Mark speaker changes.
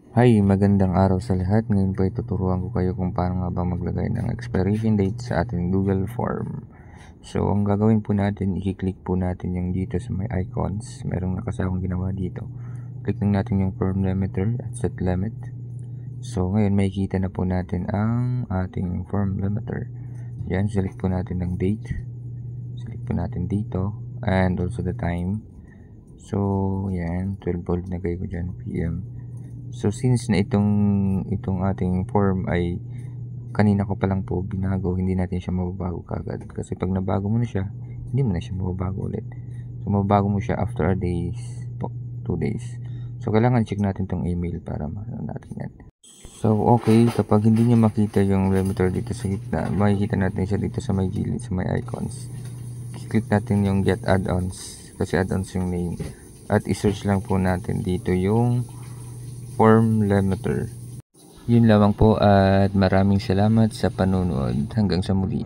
Speaker 1: Hi, magandang araw sa lahat. Ngayon po ay tuturuan ko kayo kung paano nga ba maglagay ng expiration date sa ating Google Form. So, ang gagawin po natin, i-click po natin yung dito sa may icons. Merong nakasakong ginawa dito. Click lang natin yung form limiter at set limit. So, ngayon makikita na po natin ang ating form limiter. Yan, select po natin ng date. Select po natin dito and also the time. So, yan, 12 volt na kayo ko dyan, PM. So since na itong ating form ay kanina ko pa lang po binago, hindi natin siya mababago kagad. Kasi pag nabago mo na siya, hindi mo na siya mababago ulit. So mababago mo siya after a days po, 2 days. So kailangan check natin tong email para makita natin yan. So okay, kapag hindi niyo makita yung limiter dito sa gitna, makikita natin siya dito sa may gilid, sa may icons. Click natin yung get add-ons kasi add-ons yung name. At i-search lang po natin dito yung form limiter. Yun lamang po at maraming salamat sa panunood. Hanggang sa muli.